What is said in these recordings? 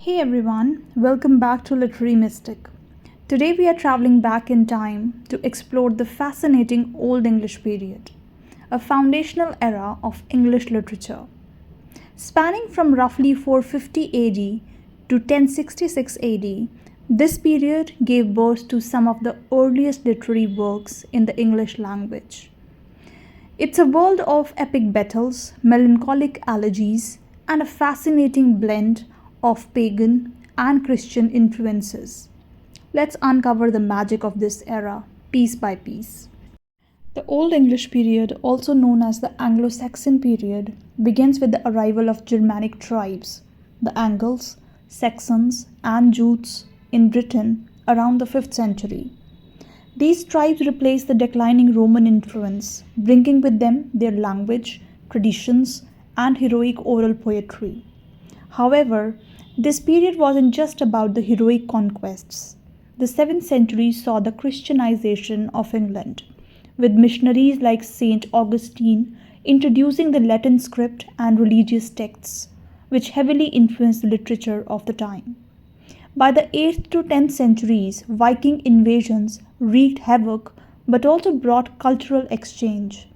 Hey everyone, welcome back to Literary Mystic. Today we are traveling back in time to explore the fascinating Old English period, a foundational era of English literature. Spanning from roughly 450 AD to 1066 AD, this period gave birth to some of the earliest literary works in the English language. It's a world of epic battles, melancholic elegies, and a fascinating blend of pagan and Christian influences. Let's uncover the magic of this era piece by piece. The Old English period, also known as the Anglo-Saxon period, begins with the arrival of Germanic tribes, the Angles, Saxons, and Jutes in Britain around the 5th century. These tribes replaced the declining Roman influence, bringing with them their language, traditions, and heroic oral poetry. However, this period wasn't just about the heroic conquests. The 7th century saw the Christianization of England, with missionaries like Saint Augustine introducing the Latin script and religious texts, which heavily influenced the literature of the time. By the 8th to 10th centuries, Viking invasions wreaked havoc but also brought cultural exchange.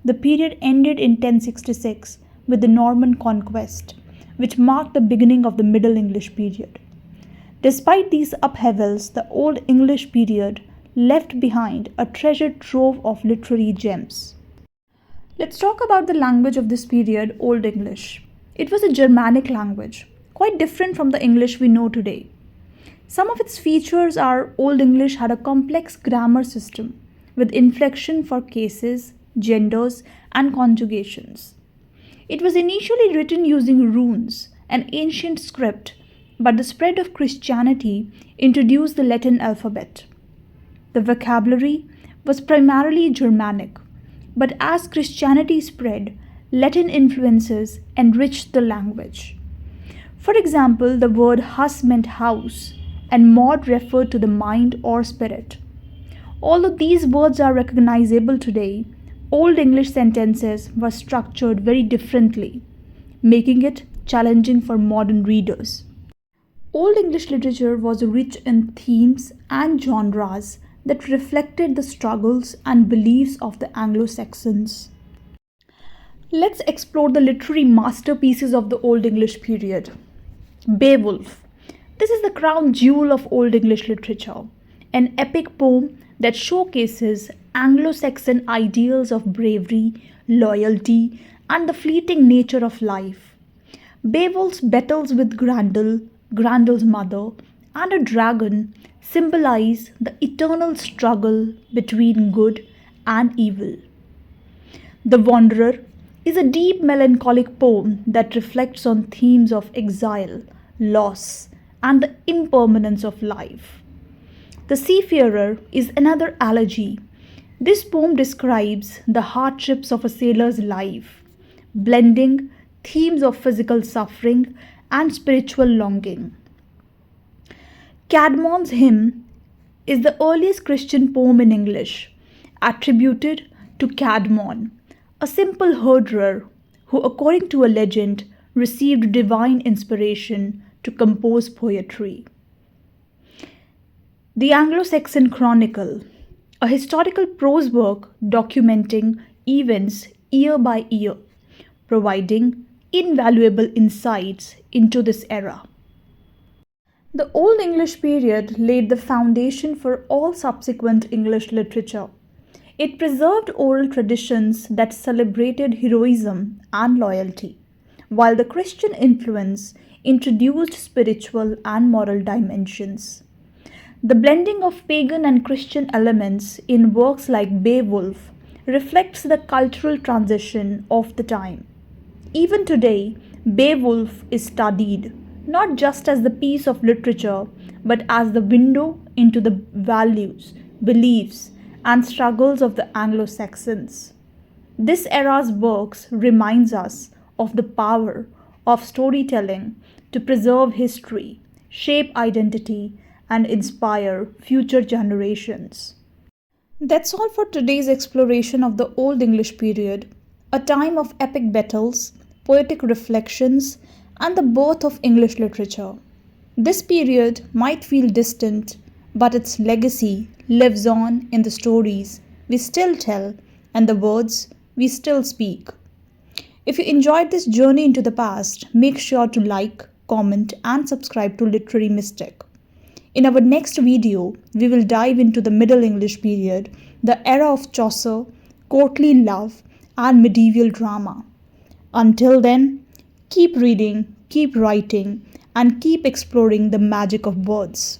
The period ended in 1066 with the Norman conquest, which marked the beginning of the Middle English period. Despite these upheavals, the Old English period left behind a treasure trove of literary gems. Let's talk about the language of this period, Old English. It was a Germanic language, quite different from the English we know today. Some of its features are Old English had a complex grammar system with inflection for cases, genders, and conjugations. It was initially written using runes, an ancient script, but the spread of Christianity introduced the Latin alphabet. The vocabulary was primarily Germanic, but as Christianity spread, Latin influences enriched the language. For example, the word hus meant house, and mod referred to the mind or spirit. Although these words are recognizable today, Old English sentences were structured very differently, making it challenging for modern readers. Old English literature was rich in themes and genres that reflected the struggles and beliefs of the Anglo-Saxons. Let's explore the literary masterpieces of the Old English period. Beowulf. This is the crown jewel of Old English literature, an epic poem that showcases Anglo-Saxon ideals of bravery, loyalty, and the fleeting nature of life. Beowulf's battles with Grandel's mother, and a dragon symbolize the eternal struggle between good and evil. The Wanderer is a deep melancholic poem that reflects on themes of exile, loss, and the impermanence of life. The Seafarer is another elegy. This poem describes the hardships of a sailor's life, blending themes of physical suffering and spiritual longing. Caedmon's Hymn is the earliest Christian poem in English, attributed to Caedmon, a simple herderer who, according to a legend, received divine inspiration to compose poetry. The Anglo-Saxon Chronicle, a historical prose work documenting events year by year, providing invaluable insights into this era. The Old English period laid the foundation for all subsequent English literature. It preserved oral traditions that celebrated heroism and loyalty, while the Christian influence introduced spiritual and moral dimensions. The blending of pagan and Christian elements in works like Beowulf reflects the cultural transition of the time. Even today, Beowulf is studied not just as the piece of literature, but as the window into the values, beliefs, and struggles of the Anglo-Saxons. This era's works reminds us of the power of storytelling to preserve history, shape identity, and inspire future generations. That's all for today's exploration of the Old English period, a time of epic battles, poetic reflections, and the birth of English literature. This period might feel distant, but its legacy lives on in the stories we still tell and the words we still speak. If you enjoyed this journey into the past, make sure to like, comment, and subscribe to Literary Mystic. In our next video, we will dive into the Middle English period, the era of Chaucer, courtly love, and medieval drama. Until then, keep reading, keep writing, and keep exploring the magic of words.